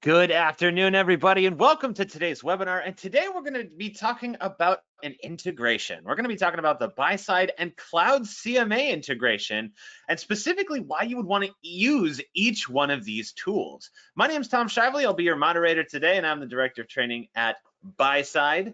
Good afternoon, everybody, and welcome to today's webinar. And today we're going to be talking about an integration. We're going to be talking about the Buyside and Cloud CMA integration, and specifically why you would want to use each one of these tools. My name is Tom Shivley. I'll be your moderator today, and I'm the Director of Training at Buyside.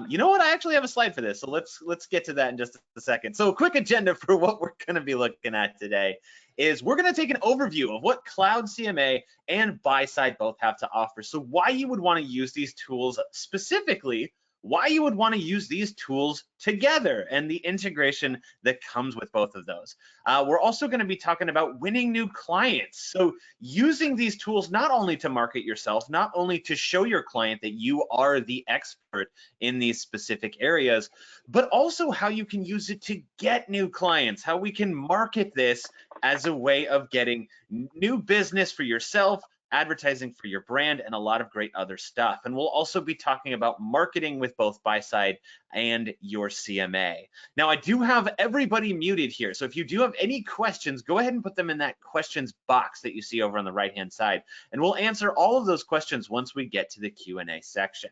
You know what? I actually have a slide for this, so let's get to that in just a second. So a quick agenda for what we're going to be looking at today is we're going to take an overview of what Cloud CMA and Buyside both have to offer. So why you would want to use these tools, specifically why you would want to use these tools together and the integration that comes with both of those. We're also going to be talking about winning new clients. So using these tools not only to market yourself, not only to show your client that you are the expert in these specific areas, but also how you can use it to get new clients, how we can market this as a way of getting new business for yourself, advertising for your brand, and a lot of great other stuff. And we'll also be talking about marketing with both Buyside and your CMA. Now, I do have everybody muted here, so if you do have any questions, go ahead and put them in that questions box that you see over on the right-hand side, and we'll answer all of those questions once we get to the Q&A section.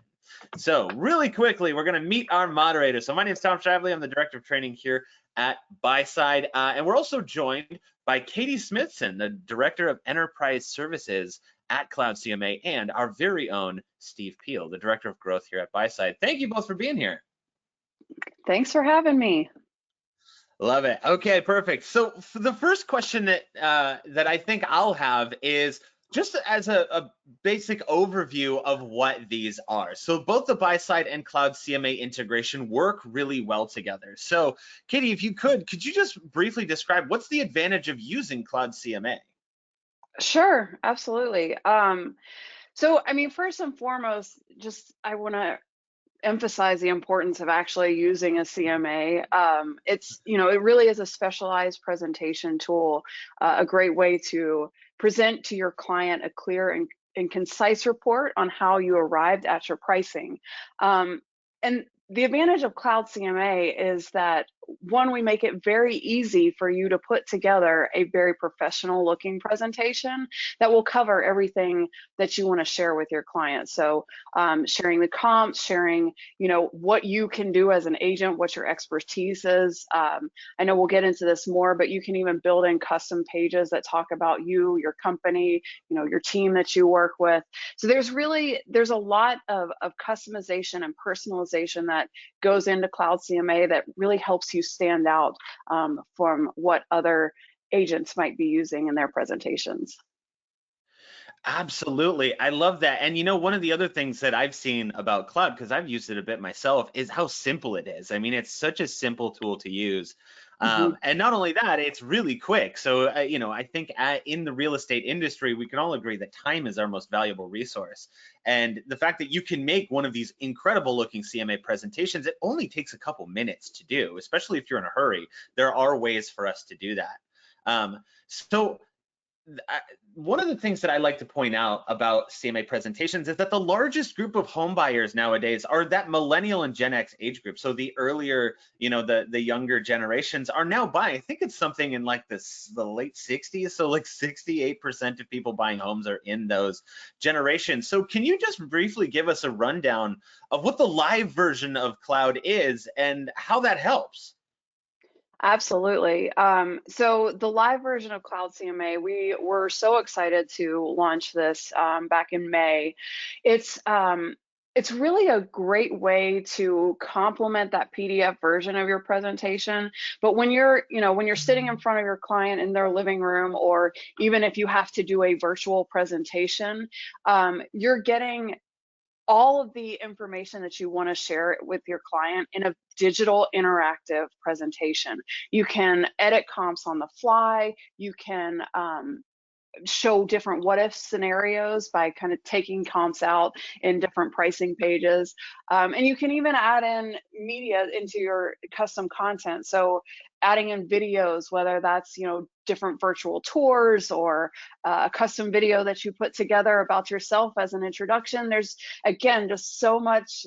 So really quickly, we're going to meet our moderator. So my name is Tom Shivley. I'm the Director of Training here at Buyside, and we're also joined by Katie Smithson, the Director of Enterprise Services at Cloud CMA, and our very own Steeve Peele, the Director of Growth here at Buyside. Thank you both for being here. Thanks for having me. Love it. Okay, perfect. So for the first question that I think I'll have is just as a basic overview of what these are. So both the Buyside and Cloud CMA integration work really well together. So Katie, if you could you just briefly describe what's the advantage of using Cloud CMA? Sure, absolutely. So, I mean, first and foremost, I want to emphasize the importance of actually using a CMA. It really is a specialized presentation tool, a great way to present to your client a clear and concise report on how you arrived at your pricing. And the advantage of Cloud CMA is that, one, we make it very easy for you to put together a very professional looking presentation that will cover everything that you want to share with your clients. So sharing the comps, sharing, what you can do as an agent, what your expertise is. I know we'll get into this more, but you can even build in custom pages that talk about you, your company, your team that you work with. So there's a lot of customization and personalization that goes into Cloud CMA that really helps you stand out from what other agents might be using in their presentations. Absolutely. I love that. And one of the other things that I've seen about Cloud, because I've used it a bit myself, is how simple it is. I mean, it's such a simple tool to use. And not only that, it's really quick. So, I think in the real estate industry, we can all agree that time is our most valuable resource. And the fact that you can make one of these incredible looking CMA presentations, it only takes a couple minutes to do, especially if you're in a hurry. There are ways for us to do that. One of the things that I like to point out about CMA presentations is that the largest group of home buyers nowadays are that millennial and Gen X age group. So the earlier, the younger generations are now buying. I think it's something in like the late 60s. So like 68% of people buying homes are in those generations. So can you just briefly give us a rundown of what the live version of Cloud is and how that helps? Absolutely. So the live version of Cloud CMA, we were so excited to launch this back in May. It's really a great way to complement that PDF version of your presentation. But when you're sitting in front of your client in their living room, or even if you have to do a virtual presentation, you're getting all of the information that you want to share with your client in a digital interactive presentation. You can edit comps on the fly. You can show different what if scenarios by kind of taking comps out in different pricing pages. And you can even add in media into your custom content. So adding in videos, whether that's, different virtual tours or a custom video that you put together about yourself as an introduction. There's, again, just so much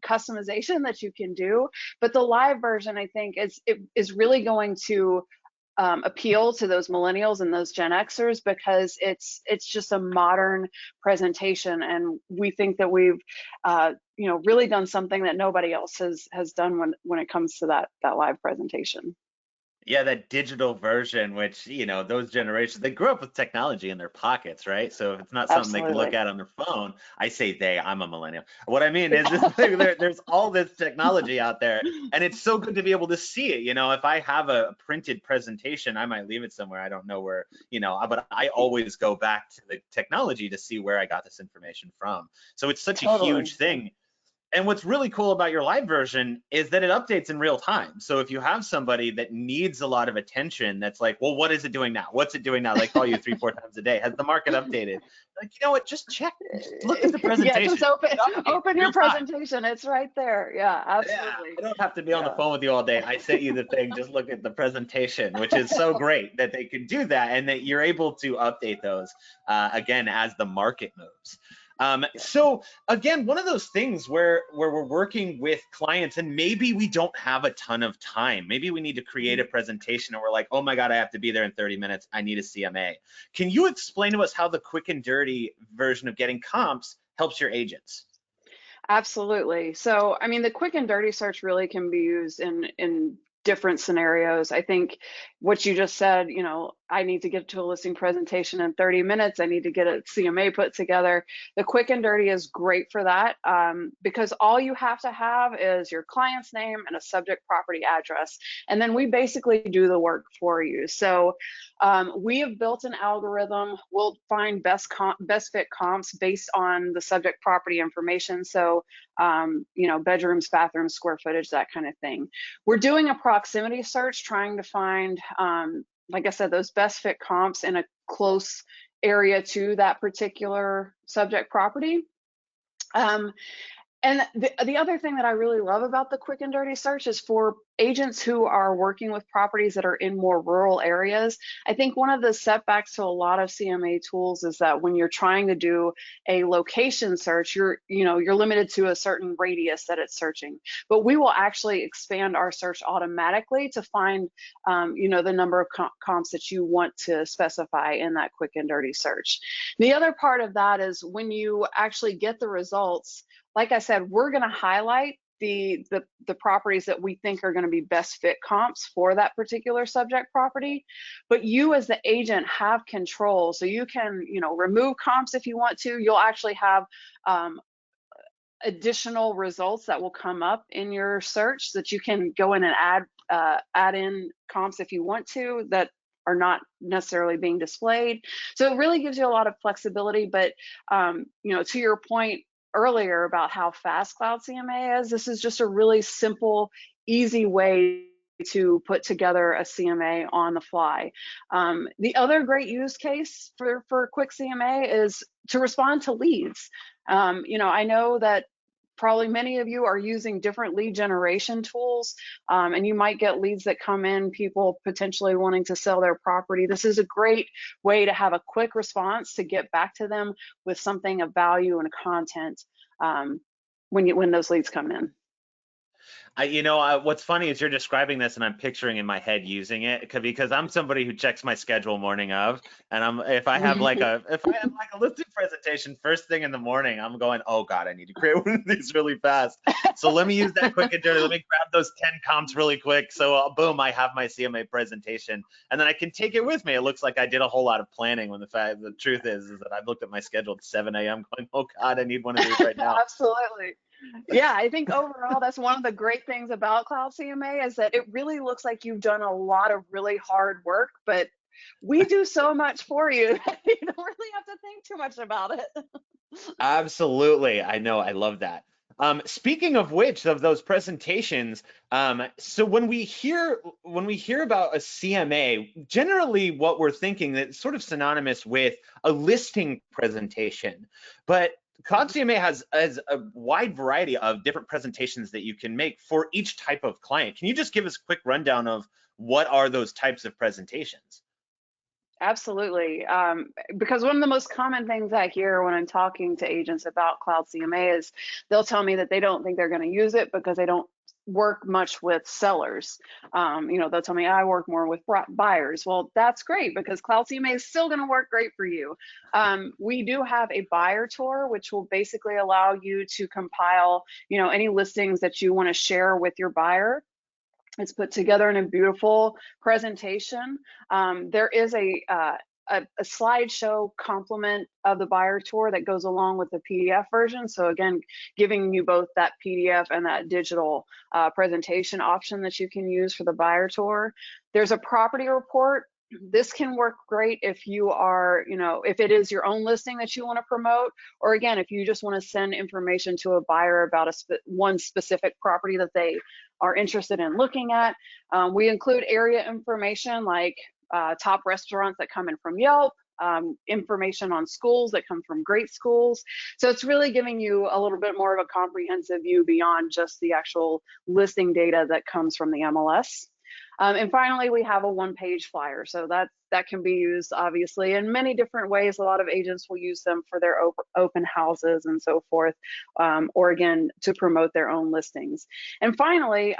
customization that you can do. But the live version, I think, is really going to appeal to those millennials and those Gen Xers, because it's just a modern presentation, and we think that we've really done something that nobody else has done when it comes to that live presentation. Yeah, that digital version, which, those generations, they grew up with technology in their pockets, right? So if it's not something they can look Absolutely. at on their phone, I say they, I'm a millennial. What I mean is just like there's all this technology out there, and it's so good to be able to see it. If I have a printed presentation, I might leave it somewhere. I don't know where, but I always go back to the technology to see where I got this information from. So it's such a Totally. huge thing. And what's really cool about your live version is that it updates in real time. So if you have somebody that needs a lot of attention, that's like, well, what is it doing now? What's it doing now? They call you 3, 4 times a day. Has the market updated? Like, you know what? Just check. Just look at the Yeah, presentation. just It updates open in your real time. presentation. It's right there. Yeah, Yeah, absolutely. I don't have to be on the Yeah. phone with you all day. I sent you the thing. Just look at the presentation, which is so great that they can do that and that you're able to update those again as the market moves. So again, one of those things where we're working with clients and maybe we don't have a ton of time. Maybe we need to create a presentation and we're like, oh my God, I have to be there in 30 minutes. I need a CMA. Can you explain to us how the quick and dirty version of getting comps helps your agents? Absolutely. So, I mean, the quick and dirty search really can be used in different scenarios. I think what you just said, I need to get to a listing presentation in 30 minutes. I need to get a CMA put together. The quick and dirty is great for that, because all you have to have is your client's name and a subject property address. And then we basically do the work for you. So we have built an algorithm. We'll find best fit comps based on the subject property information. So, bedrooms, bathrooms, square footage, that kind of thing. We're doing a proximity search, trying to find, like I said, those best fit comps in a close area to that particular subject property. Um, and the other thing that I really love about the quick and dirty search is for agents who are working with properties that are in more rural areas. I think one of the setbacks to a lot of CMA tools is that when you're trying to do a location search, you're limited to a certain radius that it's searching. But we will actually expand our search automatically to find, the number of comps that you want to specify in that quick and dirty search. The other part of that is when you actually get the results. Like I said, we're going to highlight the properties that we think are going to be best fit comps for that particular subject property. But you as the agent have control, so you can remove comps if you want to. You'll actually have additional results that will come up in your search that you can go in and add in comps if you want to that are not necessarily being displayed. So it really gives you a lot of flexibility. But to your point earlier about how fast Cloud CMA is, this is just a really simple, easy way to put together a CMA on the fly. The other great use case for quick CMA is to respond to leads. I know that probably many of you are using different lead generation tools, and you might get leads that come in, people potentially wanting to sell their property. This is a great way to have a quick response to get back to them with something of value and content when those leads come in. What's funny is you're describing this and I'm picturing in my head using it because I'm somebody who checks my schedule morning of, and if I have like a listing presentation first thing in the morning, I'm going, oh God, I need to create one of these really fast. So let me use that quick and dirty. Let me grab those 10 comps really quick. So boom, I have my CMA presentation, and then I can take it with me. It looks like I did a whole lot of planning when the truth is that I've looked at my schedule at 7 a.m. going, oh God, I need one of these right now. Absolutely. Yeah, I think overall that's one of the great things about Cloud CMA is that it really looks like you've done a lot of really hard work, but we do so much for you that you don't really have to think too much about it. Absolutely. I know. I love that. Speaking of which, of those presentations, so when we hear about a CMA, generally what we're thinking that's sort of synonymous with a listing presentation, but Cloud CMA has a wide variety of different presentations that you can make for each type of client. Can you just give us a quick rundown of what are those types of presentations? Absolutely. Because one of the most common things I hear when I'm talking to agents about Cloud CMA is they'll tell me that they don't think they're going to use it because they don't work much with sellers. They'll tell me I work more with buyers. Well, that's great because Cloud CMA is still going to work great for you. We do have a buyer tour, which will basically allow you to compile, any listings that you want to share with your buyer. It's put together in a beautiful presentation. There is a slideshow complement of the buyer tour that goes along with the PDF version. So again, giving you both that PDF and that digital presentation option that you can use for the buyer tour. There's a property report. This can work great if you are, if it is your own listing that you want to promote, or again, if you just want to send information to a buyer about one specific property that they are interested in looking at. We include area information like top restaurants that come in from Yelp, information on schools that come from great schools. So it's really giving you a little bit more of a comprehensive view beyond just the actual listing data that comes from the MLS. And finally, we have a one-page flyer. So that can be used obviously in many different ways. A lot of agents will use them for their open houses and so forth, or again, to promote their own listings. And finally,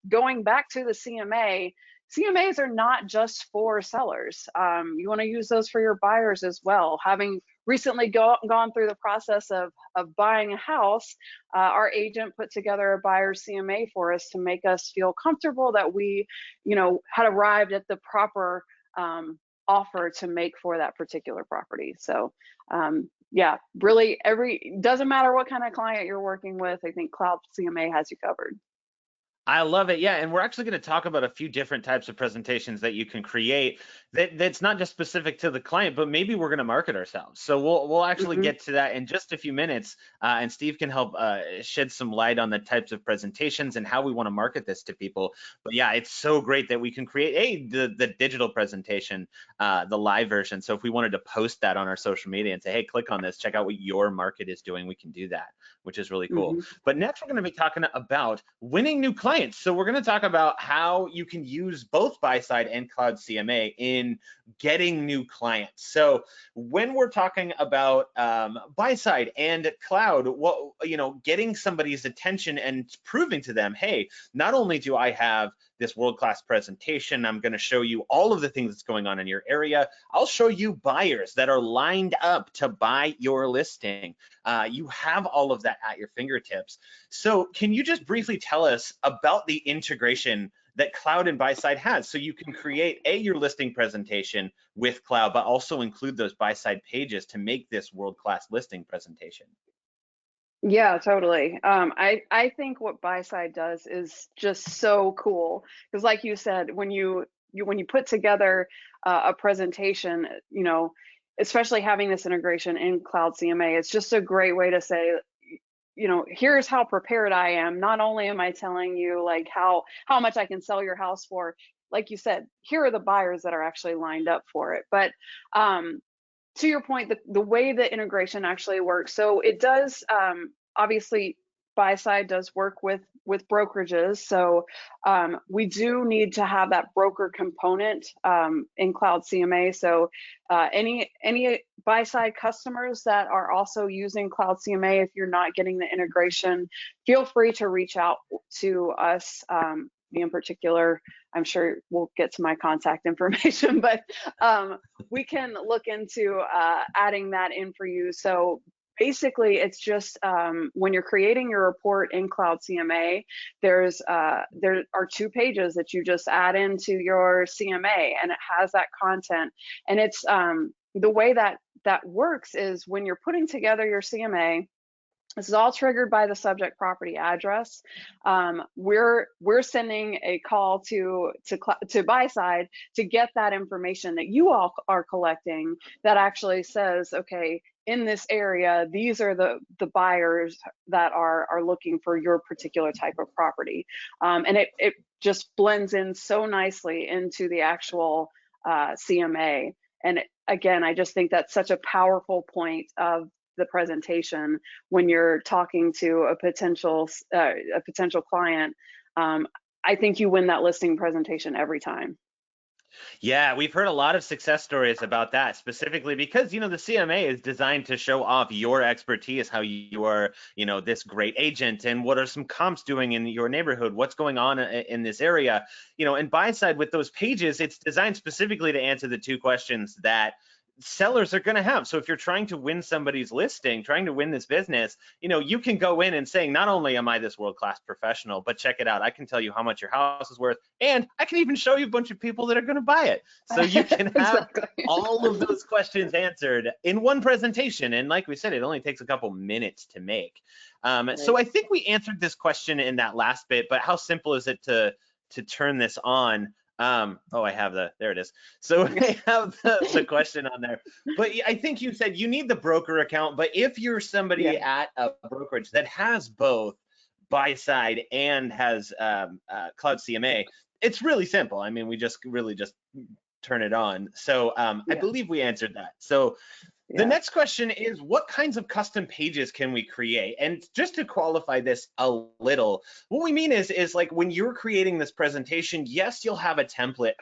going back to the CMA, CMAs are not just for sellers. You want to use those for your buyers as well. Having recently gone through the process of buying a house, our agent put together a buyer's CMA for us to make us feel comfortable that we, had arrived at the proper offer to make for that particular property. So yeah, really doesn't matter what kind of client you're working with. I think Cloud CMA has you covered. I love it. Yeah. And we're actually going to talk about a few different types of presentations that you can create that's not just specific to the client, but maybe we're going to market ourselves. So we'll actually get to that in just a few minutes. And Steve can help shed some light on the types of presentations and how we want to market this to people. But yeah, it's so great that we can create the digital presentation, the live version. So if we wanted to post that on our social media and say, hey, click on this, check out what your market is doing, we can do that, which is really cool. But next we're going to be talking about winning new clients. So we're going to talk about how you can use both Buyside and Cloud CMA in getting new clients. So when we're talking about Buyside and Cloud, getting somebody's attention and proving to them, hey, not only do I have this world-class presentation, I'm going to show you all of the things that's going on in your area. I'll show you buyers that are lined up to buy your listing. You have all of that at your fingertips. So can you just briefly tell us about the integration that Cloud and Buyside has? So you can create your listing presentation with Cloud, but also include those Buyside pages to make this world-class listing presentation. Yeah, totally. I think what Buyside does is just so cool because, like you said, when you put together a presentation, especially having this integration in Cloud CMA, it's just a great way to say, here's how prepared I am. Not only am I telling you like how much I can sell your house for, like you said, here are the buyers that are actually lined up for it. But to your point, the way the integration actually works, so it does obviously Buyside does work with brokerages, so we do need to have that broker component in Cloud CMA. So any Buyside customers that are also using Cloud CMA, if you're not getting the integration, feel free to reach out to us. Me in particular, I'm sure we'll get to my contact information, but we can look into adding that in for you. So basically, it's just when you're creating your report in Cloud CMA, there are 2 pages that you just add into your CMA, and it has that content. And it's the way that works is when you're putting together your CMA. This is all triggered by the subject property address. We're sending a call to Buyside to get that information that you all are collecting that actually says, okay, in this area, these are the buyers that are looking for your particular type of property. And it just blends in so nicely into the actual CMA. And again, I just think that's such a powerful point of the presentation when you're talking to a potential client. I think you win that listing presentation every time. Yeah, we've heard a lot of success stories about that, specifically because, the CMA is designed to show off your expertise, how you are, this great agent, and what are some comps doing in your neighborhood, what's going on in this area. And Buyside with those pages, it's designed specifically to answer the two questions that sellers are going to have. So if you're trying to win somebody's listing, trying to win this business, you can go in and saying, not only am I this world-class professional, but check it out, I can tell you how much your house is worth, and I can even show you a bunch of people that are going to buy it. So you can have Exactly. all of those questions answered in one presentation. And like we said, it only takes a couple minutes to make. So Right. I think we answered this question in that last bit, but how simple is it to turn this on? Oh, I have there it is. So I have the question on there. But I think you said you need the broker account, but if you're somebody Yeah. at a brokerage that has both Buyside and has Cloud CMA, it's really simple. I mean, we just really just turn it on. So I Yeah. believe we answered that. So the Yeah. next question is, what kinds of custom pages can we create? And just to qualify this a little, what we mean is like when you're creating this presentation, yes, you can have a template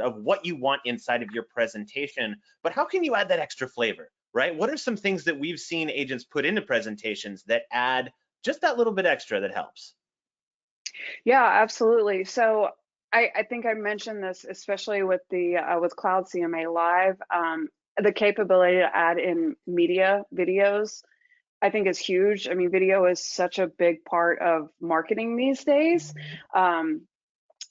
of what you want inside of your presentation, but how can you add that extra flavor, right? What are some things that we've seen agents put into presentations that add just that little bit extra that helps? Yeah, absolutely. So I think I mentioned this, especially with the with Cloud CMA Live, the capability to add in media videos, I think is huge. I mean, video is such a big part of marketing these days. Um,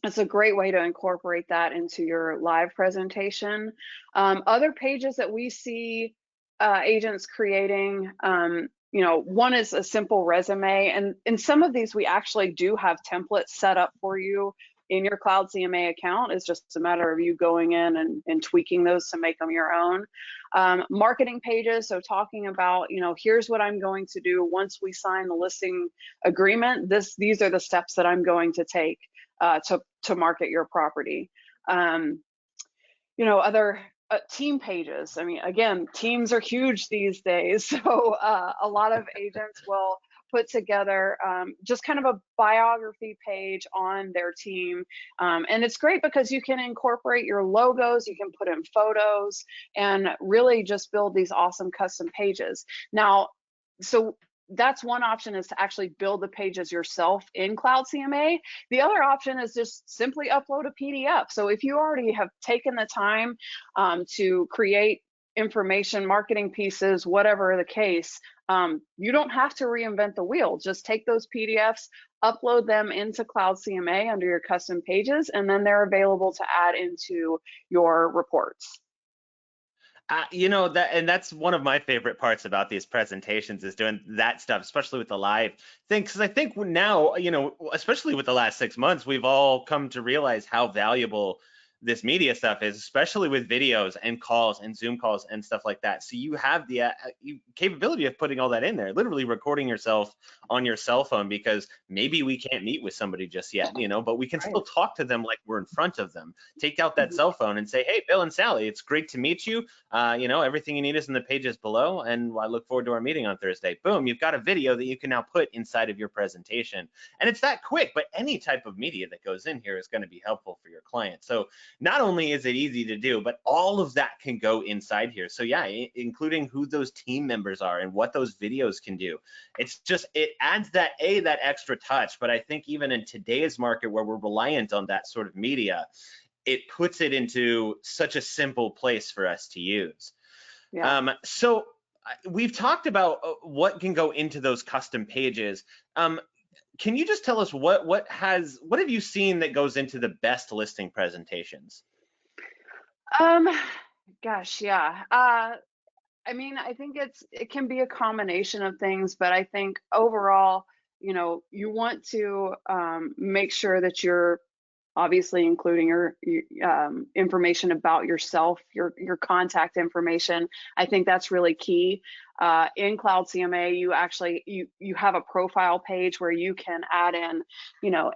it's a great way to incorporate that into your live presentation. Other pages that we see agents creating, one is a simple resume, and in some of these we actually do have templates set up for you in your Cloud CMA account. It's just a matter of you going in and tweaking those to make them your own. Marketing pages, so talking about, here's what I'm going to do once we sign the listing agreement. These are the steps that I'm going to take to market your property. Other team pages. I mean, again, teams are huge these days. So a lot of agents will put together just kind of a biography page on their team. And it's great because you can incorporate your logos, you can put in photos, and really just build these awesome custom pages. Now, so that's one option, is to actually build the pages yourself in Cloud CMA. The other option is just simply upload a PDF. So if you already have taken the time to create information, marketing pieces, whatever the case, you don't have to reinvent the wheel. Just take those PDFs, upload them into Cloud CMA under your custom pages, and then they're available to add into your reports. That, and that's one of my favorite parts about these presentations is doing that stuff, especially with the live thing. Because I think now, especially with the last 6 months, we've all come to realize how valuable this media stuff is, especially with videos and calls and Zoom calls and stuff like that. So you have the capability of putting all that in there, literally recording yourself on your cell phone, because maybe we can't meet with somebody just yet, but we can Right. still talk to them like we're in front of them. Take out that Mhm. cell phone and say, hey, Bill and Sally, it's great to meet you. Everything you need is in the pages below, and I look forward to our meeting on Thursday. Boom, you've got a video that you can now put inside of your presentation. And it's that quick, but any type of media that goes in here is going to be helpful for your client. So not only is it easy to do, but all of that can go inside here. So yeah, including who those team members are and what those videos can do. It adds that extra touch. But I think even in today's market where we're reliant on that sort of media, it puts it into such a simple place for us to use. Yeah. So we've talked about what can go into those custom pages. Can you just tell us what have you seen that goes into the best listing presentations? Um, Gosh, yeah. I mean, I think it can be a combination of things, but I think overall, you want to make sure that you're obviously including your information about yourself, your contact information. I think that's really key. In Cloud CMA, you have a profile page where you can add in,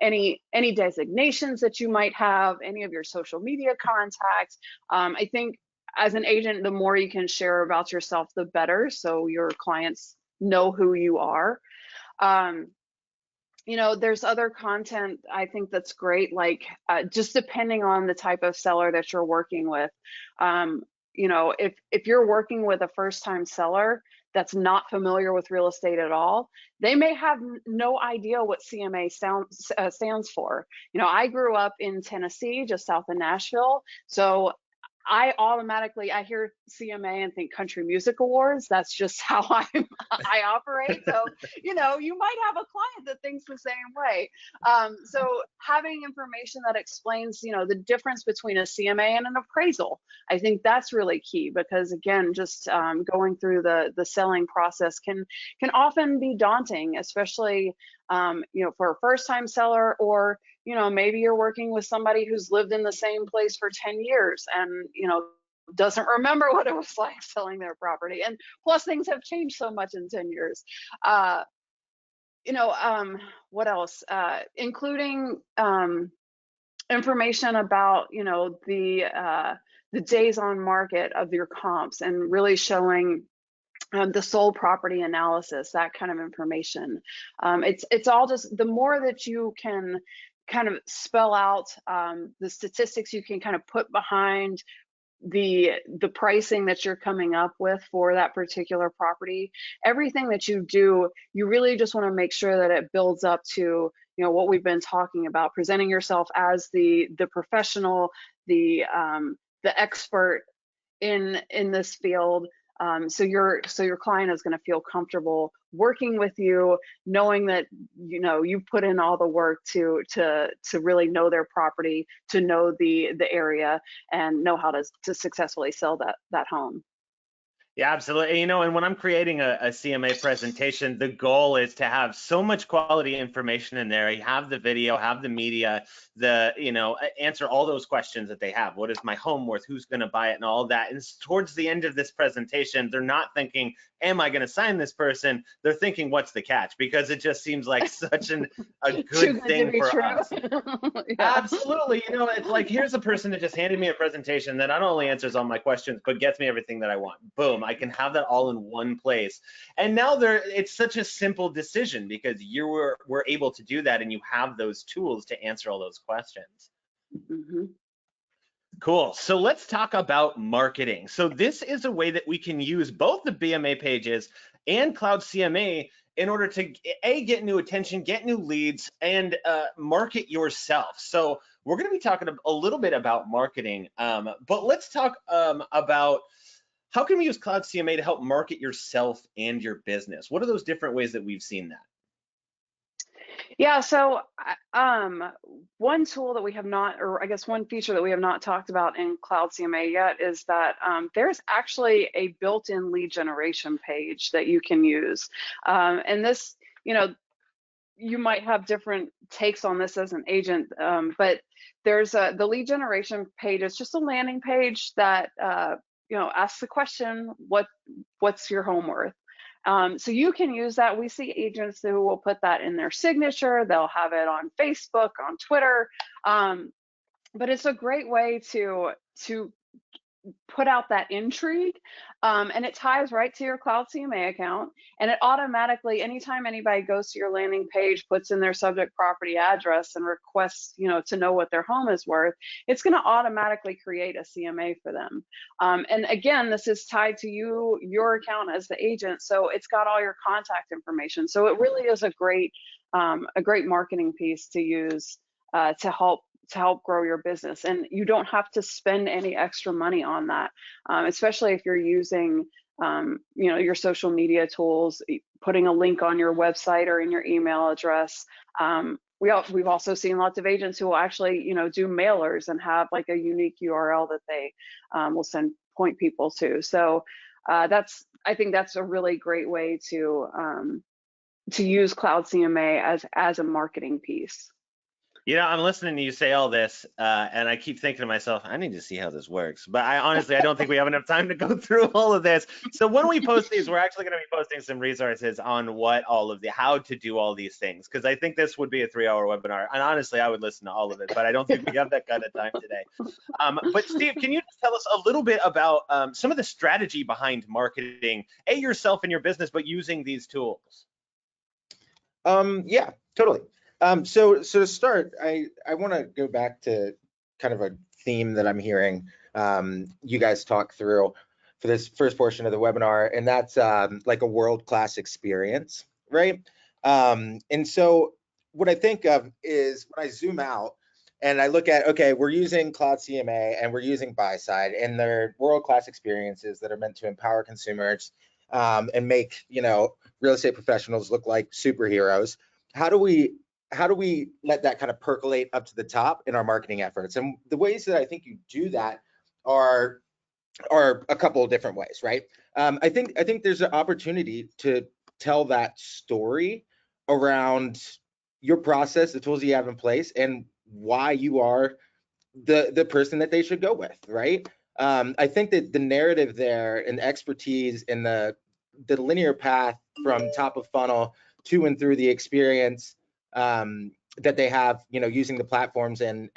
any designations that you might have, any of your social media contacts. I think as an agent, the more you can share about yourself, the better, so your clients know who you are. Um, there's other content I think that's great, like just depending on the type of seller that you're working with. If you're working with a first-time seller that's not familiar with real estate at all, they may have no idea what CMA stands for. I grew up in Tennessee, just south of Nashville, so I hear CMA and think Country Music Awards. That's just how I operate. So, you might have a client that thinks the same way. So having information that explains, the difference between a CMA and an appraisal, I think that's really key, because again, just going through the selling process can often be daunting, especially for a first time seller, or maybe you're working with somebody who's lived in the same place for 10 years and doesn't remember what it was like selling their property, and plus things have changed so much in 10 years. What else, including information about the days on market of your comps, and really showing the sold property analysis, that kind of information. It's all just, the more that you can kind of spell out the statistics you can kind of put behind the pricing that you're coming up with for that particular property, everything that you do, you really just want to make sure that it builds up to what we've been talking about, presenting yourself as the professional, the expert in this field. So your client is going to feel comfortable working with you, knowing that you've put in all the work to really know their property, to know the area, and know how to successfully sell that home. Yeah, absolutely. And when I'm creating a CMA presentation, the goal is to have so much quality information in there. You have the video, have the media, answer all those questions that they have. What is my home worth? Who's going to buy it? And all that. And towards the end of this presentation, they're not thinking, am I going to sign this person? They're thinking, what's the catch? Because it just seems like such a good thing for us. Yeah. Absolutely. It's like, here's a person that just handed me a presentation that not only answers all my questions, but gets me everything that I want. Boom. I can have that all in one place. And now it's such a simple decision, because you were able to do that, and you have those tools to answer all those questions. Mm-hmm. Cool. So let's talk about marketing. So this is a way that we can use both the BMA pages and Cloud CMA in order to get new attention, get new leads, and market yourself. So we're going to be talking a little bit about marketing, but let's talk about how can we use Cloud CMA to help market yourself and your business? What are those different ways that we've seen that? Yeah, so one tool that we have not, or I guess one feature that we have not talked about in Cloud CMA yet, is that there's actually a built-in lead generation page that you can use. And this, you might have different takes on this as an agent, but there's the lead generation page. It's just a landing page that asks the question, what's your home worth? So you can use that. We see agents who will put that in their signature. They'll have it on Facebook, on Twitter, but it's a great way to put out that intrigue, and it ties right to your Cloud CMA account, and it automatically, anytime anybody goes to your landing page, puts in their subject property address and requests to know what their home is worth, it's going to automatically create a CMA for them. And again, this is tied to your account as the agent, so it's got all your contact information. So it really is a great marketing piece to use to help grow your business, and you don't have to spend any extra money on that, especially if you're using your social media tools, putting a link on your website or in your email address. We've also seen lots of agents who will actually do mailers and have like a unique URL that they will point people to. So I think that's a really great way to use Cloud CMA as a marketing piece. I'm listening to you say all this, and I keep thinking to myself, I need to see how this works. But I don't think we have enough time to go through all of this. So when we post these, we're actually going to be posting some resources on how to do all these things, because I think this would be a 3-hour webinar. And honestly, I would listen to all of it, but I don't think we have that kind of time today. But Steve, can you just tell us a little bit about some of the strategy behind marketing, yourself and your business, but using these tools? Yeah. Totally. So to start, I want to go back to kind of a theme that I'm hearing you guys talk through for this first portion of the webinar, and that's like a world-class experience, right? And so what I think of is when I zoom out and I look at, okay, we're using Cloud CMA and we're using Buyside, and they're world-class experiences that are meant to empower consumers and make, real estate professionals look like superheroes. How do we let that kind of percolate up to the top in our marketing efforts? And the ways that I think you do that are a couple of different ways, right? I think there's an opportunity to tell that story around your process, the tools you have in place, and why you are the person that they should go with, right? I think that the narrative there and the expertise and the linear path from top of funnel to and through the experience that they have, using the platforms and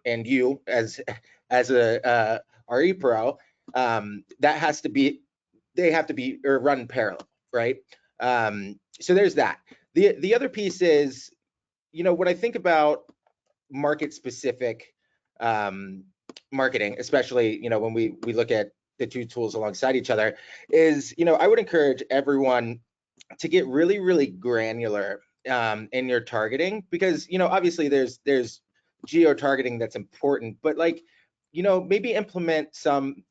you as a RE pro, that has to be, they have to be or run parallel, right? So there's that. The other piece is, when I think about market specific marketing, especially when we look at the two tools alongside each other, is I would encourage everyone to get really granular in your targeting, because obviously there's geo targeting that's important, but maybe implement some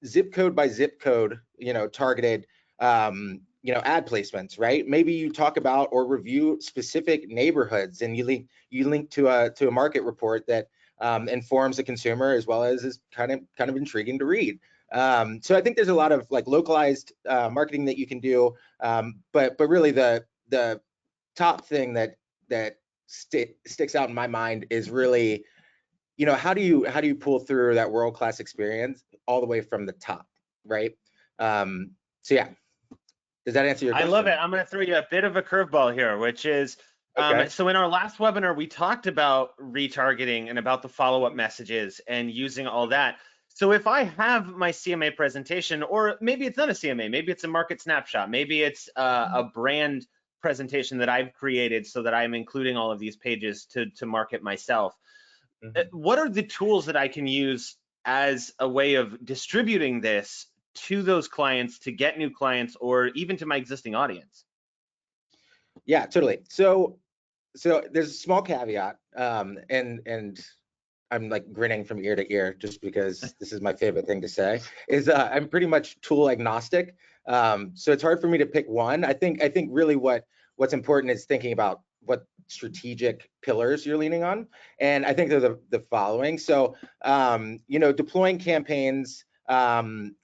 zip code by zip code targeted ad placements, right? Maybe you talk about or review specific neighborhoods, and you link to a market report that informs the consumer, as well as is kind of intriguing to read. So I think there's a lot of localized marketing that you can do, but really the top thing that sticks out in my mind is really, how do you pull through that world-class experience all the way from the top, right? So yeah. Does that answer your question? I love it. I'm going to throw you a bit of a curveball here, which is, okay. So in our last webinar, we talked about retargeting and about the follow-up messages and using all that. So if I have my CMA presentation, or maybe it's not a CMA, maybe it's a market snapshot, maybe it's a brand presentation that I've created so that I'm including all of these pages to market myself. What are the tools that I can use as a way of distributing this to those clients, to get new clients, or even to my existing audience? Yeah, totally. So there's a small caveat, and I'm grinning from ear to ear just because this is my favorite thing to say, is I'm pretty much tool agnostic. So it's hard for me to pick one. I think really what's important is thinking about what strategic pillars you're leaning on. And I think they're the following. So, deploying campaigns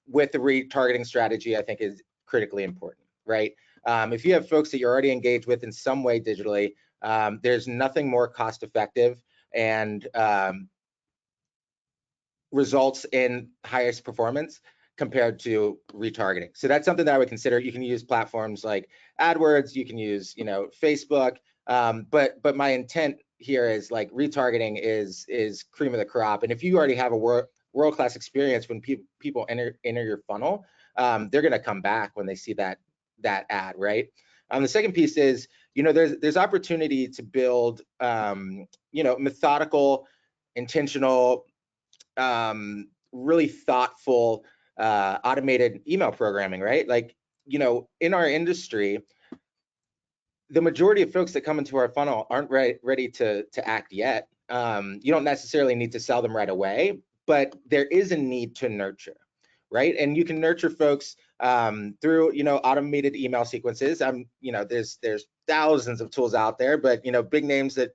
with a retargeting strategy, I think, is critically important, right? If you have folks that you're already engaged with in some way digitally, there's nothing more cost effective and results in highest performance compared to retargeting. So that's something that I would consider. You can use platforms like AdWords, you can use Facebook, but my intent here is retargeting is cream of the crop. And if you already have a world-class experience when people enter your funnel, they're going to come back when they see that ad, right? The second piece is, there's opportunity to build methodical, intentional, really thoughtful automated email programming, right? In our industry, the majority of folks that come into our funnel aren't ready to act yet. You don't necessarily need to sell them right away, but there is a need to nurture, right? And you can nurture folks through automated email sequences. There's thousands of tools out there, but big names that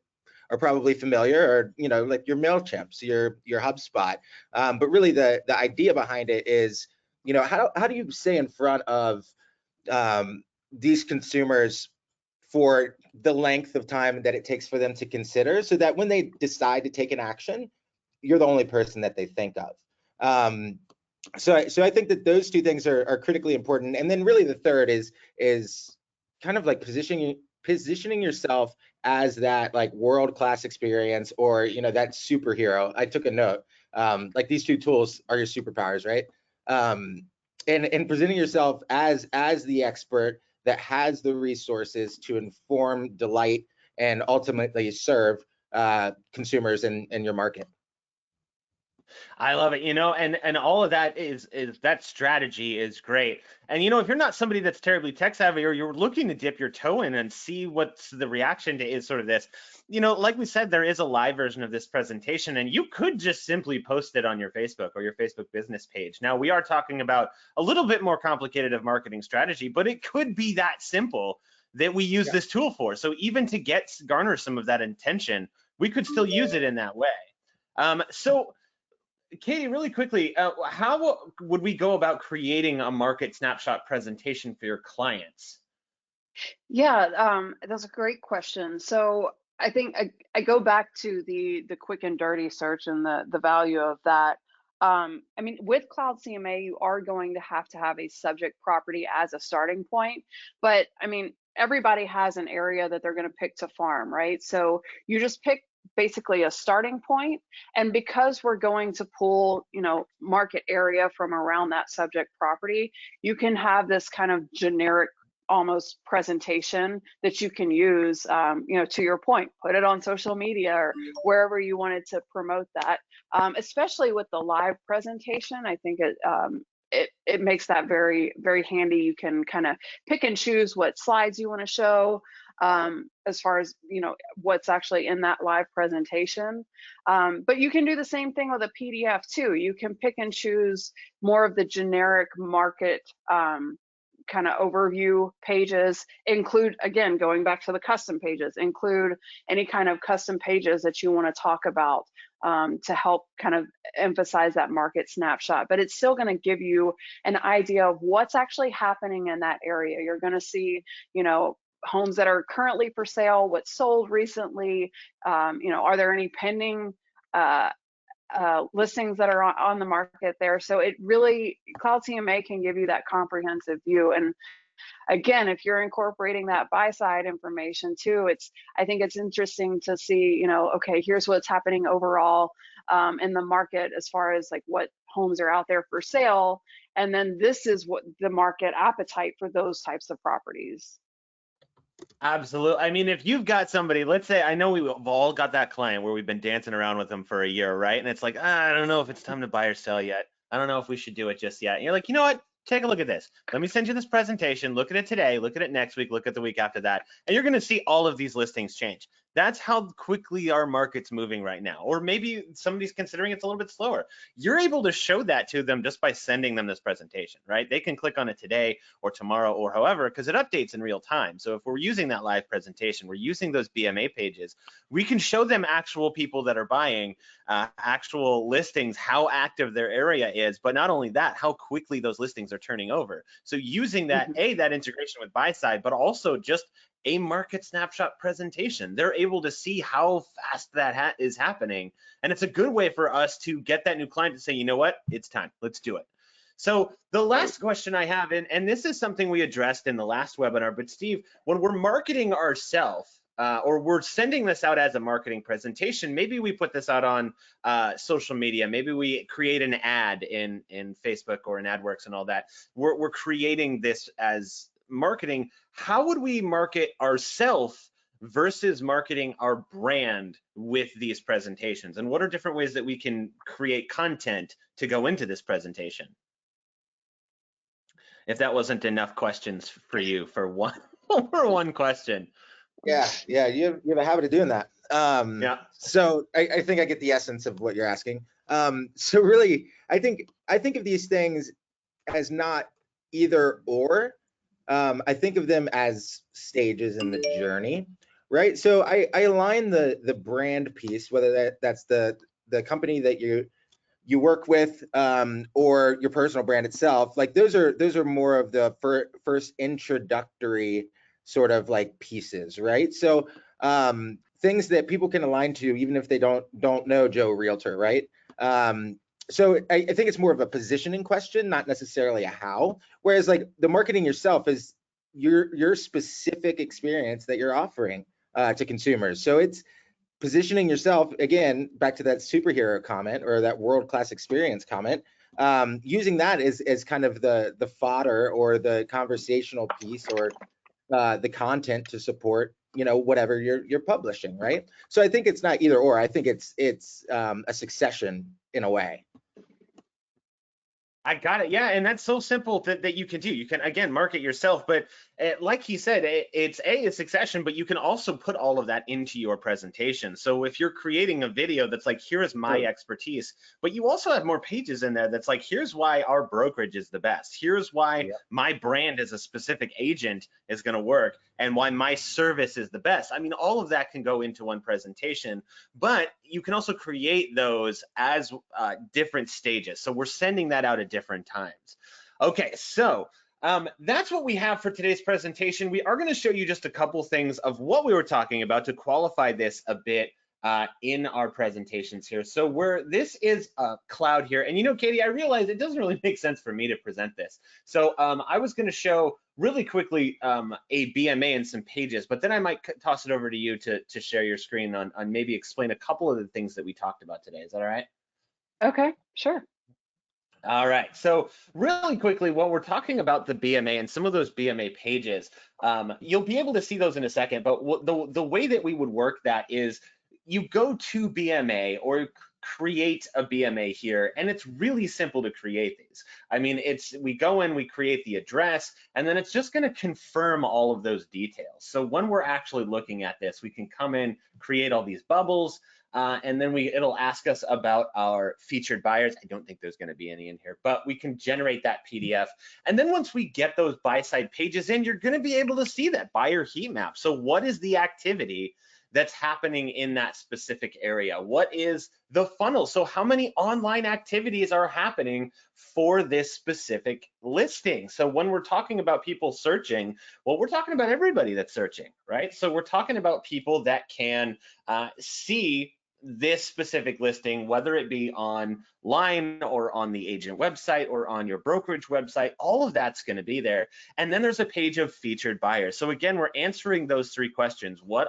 are probably familiar, or like your MailChimps, your HubSpot. But really the idea behind it is, how do you stay in front of these consumers for the length of time that it takes for them to consider, so that when they decide to take an action, you're the only person that they think of. So I think that those two things are critically important. And then really the third is kind of positioning yourself as that world-class experience, or that superhero. I took a note. These two tools are your superpowers, right? And presenting yourself as the expert that has the resources to inform, delight, and ultimately serve consumers in your market. I love it, and all of that is that strategy is great. And if you're not somebody that's terribly tech savvy, or you're looking to dip your toe in and see what's the reaction to is sort of this, like we said, there is a live version of this presentation, and you could just simply post it on your Facebook or your Facebook business page. Now, we are talking about a little bit more complicated of marketing strategy, but it could be that simple that we use this tool for. So even to garner some of that intention, we could still use it in that way. So Katie, really quickly, how would we go about creating a market snapshot presentation for your clients? Yeah, that's a great question. So I think I go back to the quick and dirty search and the value of that. I mean, with Cloud CMA, you are going to have a subject property as a starting point, but I mean, everybody has an area that they're going to pick to farm, right? So you just pick basically a starting point, and because we're going to pull, market area from around that subject property, you can have this kind of generic almost presentation that you can use, to your point, put it on social media or wherever you wanted to promote that. Especially with the live presentation, I think it makes that very, very handy. You can kind of pick and choose what slides you want to show, as far as what's actually in that live presentation. But you can do the same thing with a PDF too. You can pick and choose more of the generic market kind of overview pages, include, again, going back to the custom pages, include any kind of custom pages that you want to talk about to help kind of emphasize that market snapshot. But it's still going to give you an idea of what's actually happening in that area. You're going to see, homes that are currently for sale, what's sold recently, are there any pending listings that are on the market there. So it really, Cloud CMA can give you that comprehensive view. And again, if you're incorporating that Buyside information too, I think it's interesting to see, okay, here's what's happening overall in the market as far as like what homes are out there for sale. And then this is what the market appetite for those types of properties. Absolutely. I mean, if you've got somebody, let's say, I know we've all got that client where we've been dancing around with them for a year, right? And it's like, I don't know if it's time to buy or sell yet. I don't know if we should do it just yet. And you're like, you know what? Take a look at this. Let me send you this presentation. Look at it today. Look at it next week. Look at the week after that. And you're going to see all of these listings change. That's how quickly our market's moving right now. Or maybe somebody's considering it's a little bit slower. You're able to show that to them just by sending them this presentation, right? They can click on it today or tomorrow or however, because it updates in real time. So if we're using that live presentation, we're using those BMA pages, we can show them actual people that are buying, actual listings, how active their area is, but not only that, how quickly those listings are turning over. So using that, that integration with Buyside, but also just a market snapshot presentation. They're able to see how fast that is happening. And it's a good way for us to get that new client to say, you know what, it's time, let's do it. So the last question I have, and this is something we addressed in the last webinar, but Steve, when we're marketing ourselves, or we're sending this out as a marketing presentation, maybe we put this out on social media, maybe we create an ad in Facebook or in AdWorks and all that. We're creating this as marketing. How would we market ourselves versus marketing our brand with these presentations? And what are different ways that we can create content to go into this presentation? If that wasn't enough questions for you for one question. Yeah, you have a habit of doing that. Yeah. So I think I get the essence of what you're asking. So really, I think of these things as not either or. I think of them as stages in the journey, right? So I align the brand piece, whether that's the company that you work with, or your personal brand itself. Like those are more of the first introductory sort of like pieces, right? So things that people can align to even if they don't know Joe Realtor, right? So I think it's more of a positioning question, not necessarily a how. Whereas like the marketing yourself is your specific experience that you're offering to consumers. So it's positioning yourself, again, back to that superhero comment or that world-class experience comment. using that as kind of the fodder or the conversational piece or the content to support, you know, whatever you're publishing, right? So I think it's not either or. I think it's a succession in a way. I got it. Yeah, and that's so simple that you can do. You can, again, market yourself, but like he said, it's a succession, but you can also put all of that into your presentation. So if you're creating a video that's like, here's my expertise, but you also have more pages in there that's like, here's why our brokerage is the best. Here's why my brand as a specific agent is going to work, and why my service is the best. I mean, all of that can go into one presentation, but you can also create those as different stages. So we're sending that out at different times. Okay, so that's what we have for today's presentation. We are going to show you just a couple things of what we were talking about to qualify this a bit in our presentations here. So this is Cloud here, and you know, Katie, I realized it doesn't really make sense for me to present this. So I was going to show really quickly a BMA and some pages, but then I might toss it over to you to share your screen on maybe explain a couple of the things that we talked about today. Is that all right? Okay, sure. All right, so really quickly, while we're talking about the BMA and some of those BMA pages, you'll be able to see those in a second, but the way that we would work that is you go to BMA or create a BMA here, and it's really simple to create these. I mean, we go in, we create the address, and then it's just going to confirm all of those details. So when we're actually looking at this, we can come in, create all these bubbles, and then it'll ask us about our featured buyers. I don't think there's going to be any in here, but we can generate that PDF. And then once we get those buy-side pages in, you're going to be able to see that buyer heat map. So what is the activity that's happening in that specific area? What is the funnel? So how many online activities are happening for this specific listing? So when we're talking about people searching, well, we're talking about everybody that's searching, right? So we're talking about people that can see this specific listing, whether it be online or on the agent website or on your brokerage website, all of that's going to be there. And then there's a page of featured buyers. So again, we're answering those three questions. What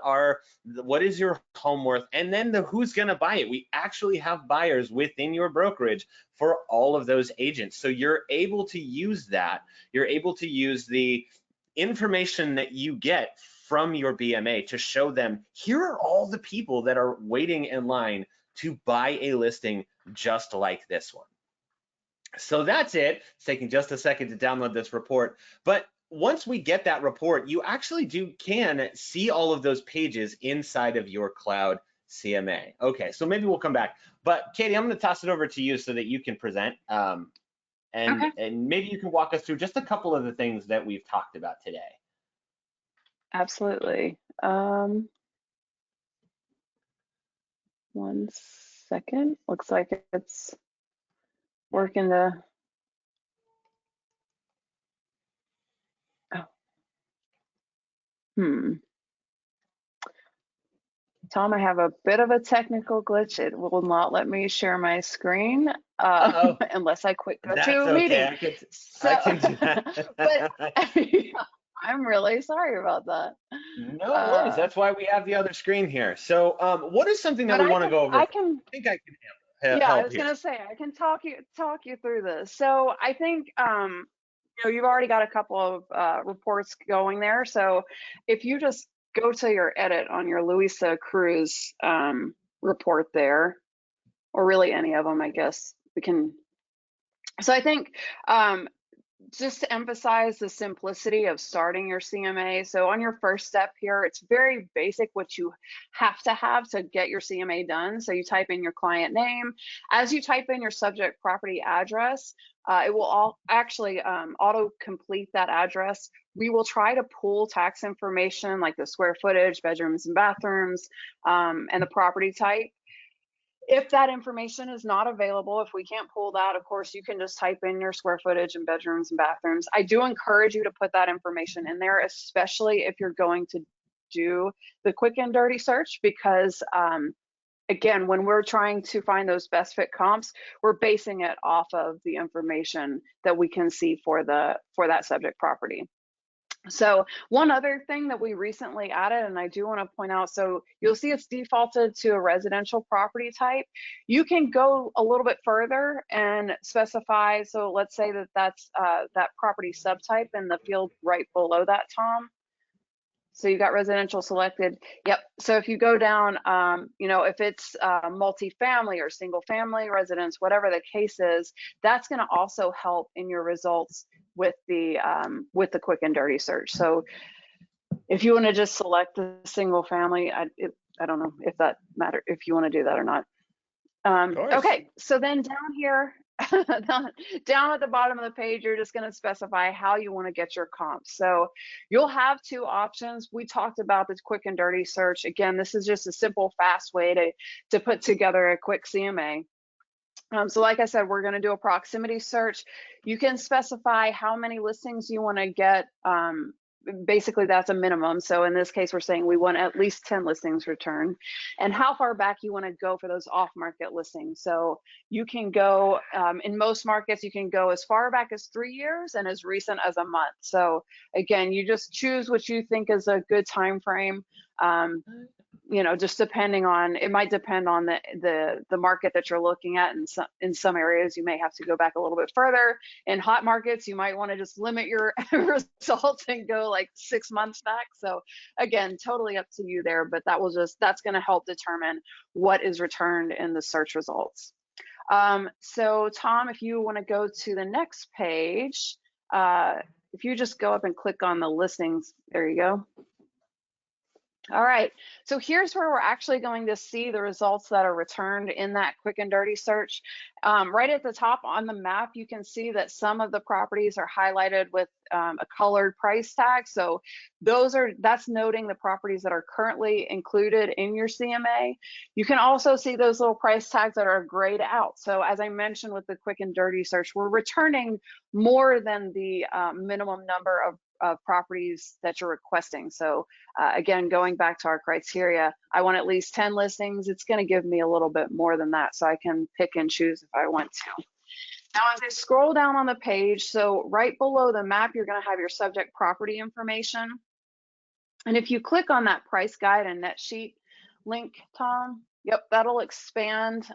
is your home worth? And then who's going to buy it? We actually have buyers within your brokerage for all of those agents. So you're able to use that. You're able to use the information that you get from your BMA to show them, here are all the people that are waiting in line to buy a listing just like this one. So that's it. It's taking just a second to download this report. But once we get that report, you actually can see all of those pages inside of your Cloud CMA. Okay, so maybe we'll come back. But Katie, I'm going to toss it over to you so that you can present. And maybe you can walk us through just a couple of the things that we've talked about today. Absolutely. 1 second. Looks like it's working to. Tom, I have a bit of a technical glitch. It will not let me share my screen unless I quit go to a meeting. I can do that. But I'm really sorry about that. No worries. That's why we have the other screen here. So what is something that we want to go over? I think I can help. Yeah, I was going to say, I can talk you through this. So I think, you know, you've already got a couple of reports going there. So if you just go to your edit on your Louisa Cruz report there, or really any of them, I guess we can. So I think just to emphasize the simplicity of starting your CMA. So on your first step here, it's very basic what you have to get your CMA done. So you type in your client name. As you type in your subject property address, it will actually auto-complete that address. We will try to pull tax information like the square footage, bedrooms and bathrooms, and the property type. If that information is not available, if we can't pull that, of course, you can just type in your square footage and bedrooms and bathrooms. I do encourage you to put that information in there, especially if you're going to do the quick and dirty search, because again, when we're trying to find those best fit comps, we're basing it off of the information that we can see for that subject property. So one other thing that we recently added, and I do want to point out, so you'll see it's defaulted to a residential property type. You can go a little bit further and specify, so let's say that that's that property subtype in the field right below that, Tom. So you got residential selected. Yep. So if you go down, you know, if it's multifamily or single family residence, whatever the case is, that's going to also help in your results with the quick and dirty search. So if you want to just select the single family, I don't know if that matter if you want to do that or not. Okay, so then down here, down at the bottom of the page, you're just going to specify how you want to get your comps. So you'll have two options. We talked about this quick and dirty search. Again, this is just a simple, fast way to put together a quick CMA. So like I said, we're going to do a proximity search. You can specify how many listings you want to get. Basically, that's a minimum. So in this case, we're saying we want at least 10 listings returned, and how far back you want to go for those off-market listings. So you can go, in most markets, you can go as far back as 3 years and as recent as a month. So again, you just choose what you think is a good time frame. You know, just depending on, it might depend on the market that you're looking at. And in some areas, you may have to go back a little bit further. In hot markets, you might want to just limit your results and go like 6 months back. So again, totally up to you there, but that's going to help determine what is returned in the search results. So Tom, if you want to go to the next page, if you just go up and click on the listings, there you go. All right, so here's where we're actually going to see the results that are returned in that quick and dirty search. Right at the top on the map, you can see that some of the properties are highlighted with a colored price tag. So that's noting the properties that are currently included in your CMA. You can also see those little price tags that are grayed out. So as I mentioned with the quick and dirty search, we're returning more than the minimum number of properties that you're requesting. So again, going back to our criteria, I want at least 10 listings. It's going to give me a little bit more than that, so I can pick and choose if I want to. Now, as I scroll down on the page, so right below the map, you're going to have your subject property information. And if you click on that price guide and net sheet link, Tom, yep, that'll expand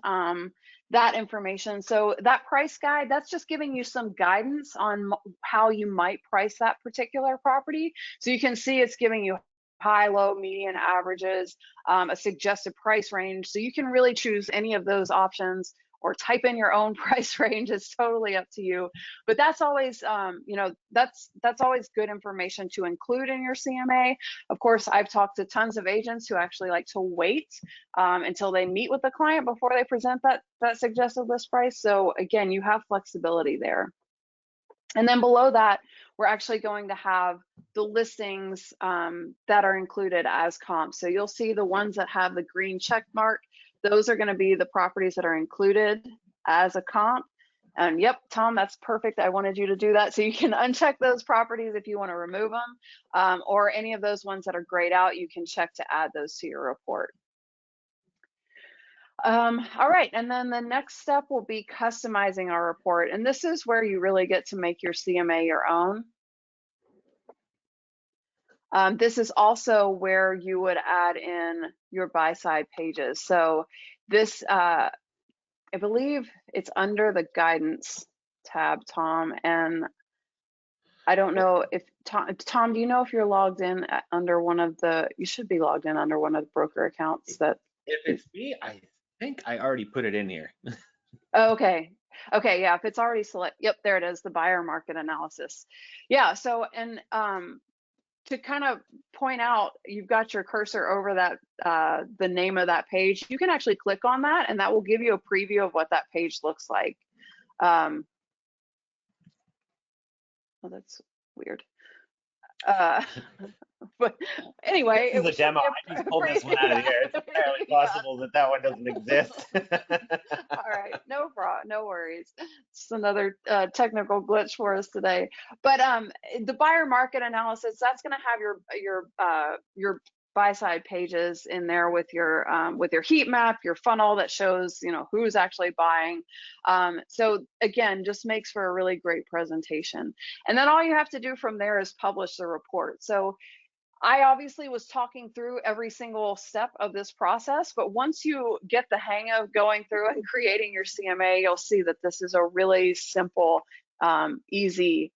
that information. So that price guide, that's just giving you some guidance on how you might price that particular property. So you can see it's giving you high, low, median, averages, a suggested price range. So you can really choose any of those options or type in your own price range. It's totally up to you. But that's always, you know, that's always good information to include in your CMA. Of course, I've talked to tons of agents who actually like to wait until they meet with the client before they present that suggested list price. So again, you have flexibility there. And then below that, we're actually going to have the listings that are included as comps. So you'll see the ones that have the green check mark. Those are going to be the properties that are included as a comp. And yep, Tom, that's perfect. I wanted you to do that. So you can uncheck those properties if you want to remove them, or any of those ones that are grayed out, you can check to add those to your report. All right, and then the next step will be customizing our report. And this is where you really get to make your CMA your own. This is also where you would add in your Buyside pages. So this, I believe it's under the guidance tab, Tom, and I don't know if, Tom, do you know if you're logged in under one of the, you should be logged in under one of the broker accounts that. If it's me, I think I already put it in here. Okay. Okay, yeah, if it's already select, yep, there it is, the buyer market analysis. Yeah, so, and to kind of point out, you've got your cursor over that, the name of that page. You can actually click on that, and that will give you a preview of what that page looks like. Oh, that's weird. But anyway, This is a demo. I just pulled this one out of the air. It's entirely possible that that one doesn't exist. All right, no problem, no worries. It's another technical glitch for us today. But the buyer market analysis, that's going to have your Buyside pages in there with your heat map, your funnel that shows, you know, who's actually buying. So again, just makes for a really great presentation. And then all you have to do from there is publish the report. So I obviously was talking through every single step of this process, but once you get the hang of going through and creating your CMA, you'll see that this is a really simple, easy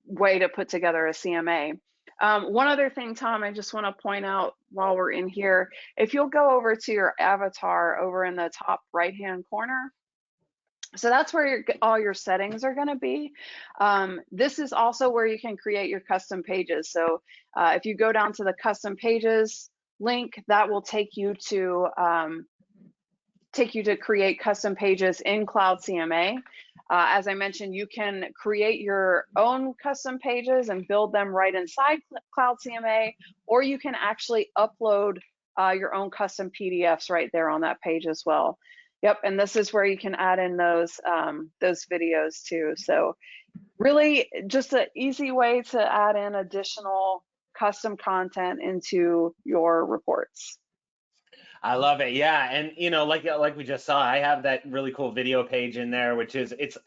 way to put together a CMA. One other thing, Tom, I just want to point out while we're in here, if you'll go over to your avatar over in the top right-hand corner, so that's where all your settings are going to be. This is also where you can create your custom pages. So if you go down to the custom pages link, that will take you to create custom pages in Cloud CMA. As I mentioned, you can create your own custom pages and build them right inside Cloud CMA, or you can actually upload your own custom PDFs right there on that page as well. Yep, and this is where you can add in those videos too. So really just an easy way to add in additional custom content into your reports. I love it. Yeah. And you know, like we just saw, I have that really cool video page in there, which is, it's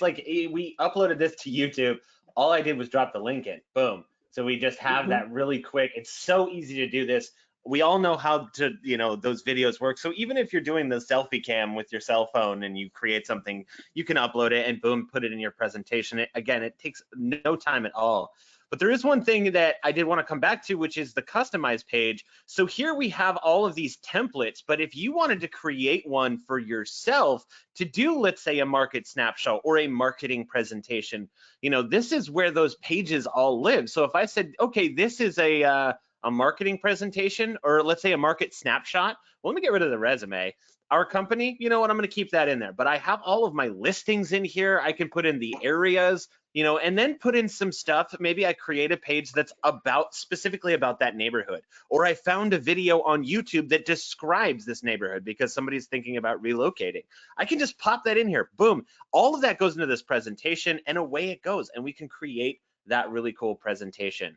like we uploaded this to YouTube. All I did was drop the link in, boom. So we just have that really quick. It's so easy to do this. We all know how to, you know, those videos work. So even if you're doing the selfie cam with your cell phone and you create something, you can upload it and boom, put it in your presentation. Again, it takes no time at all. But there is one thing that I did want to come back to, which is the customize page. So here we have all of these templates, but if you wanted to create one for yourself to do, let's say, a market snapshot or a marketing presentation, you know, this is where those pages all live. So if I said, okay, this is a marketing presentation, or let's say a market snapshot, well, let me get rid of the resume. Our company, you know what, I'm going to keep that in there, but I have all of my listings in here. I can put in the areas, you know, and then put in some stuff. Maybe I create a page that's specifically about that neighborhood, or I found a video on YouTube that describes this neighborhood because somebody's thinking about relocating. I can just pop that in here, boom. All of that goes into this presentation and away it goes, and we can create that really cool presentation.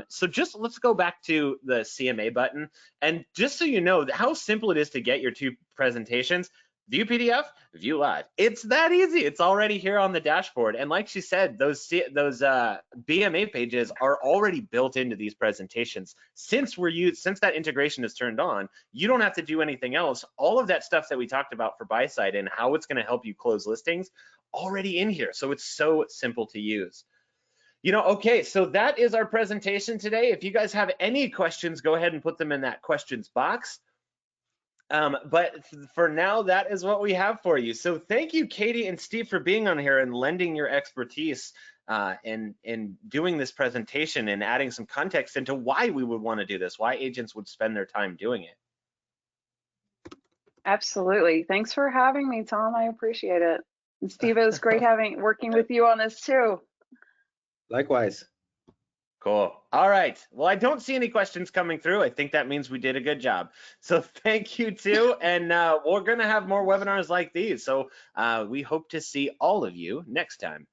So just let's go back to the CMA button, and just so you know how simple it is to get your two presentations, view PDF, view live. It's that easy. It's already here on the dashboard. And like she said, those BMA pages are already built into these presentations. Since that integration is turned on, you don't have to do anything else. All of that stuff that we talked about for Buyside and how it's going to help you close listings already in here. So it's so simple to use. You know, okay, so that is our presentation today. If you guys have any questions, go ahead and put them in that questions box. But for now, that is what we have for you. So thank you, Katie and Steve, for being on here and lending your expertise in doing this presentation and adding some context into why we would want to do this, why agents would spend their time doing it. Absolutely. Thanks for having me, Tom. I appreciate it. And Steve, it was great working with you on this too. Likewise. Cool. All right. Well, I don't see any questions coming through. I think that means we did a good job. So thank you too. And we're going to have more webinars like these. So we hope to see all of you next time.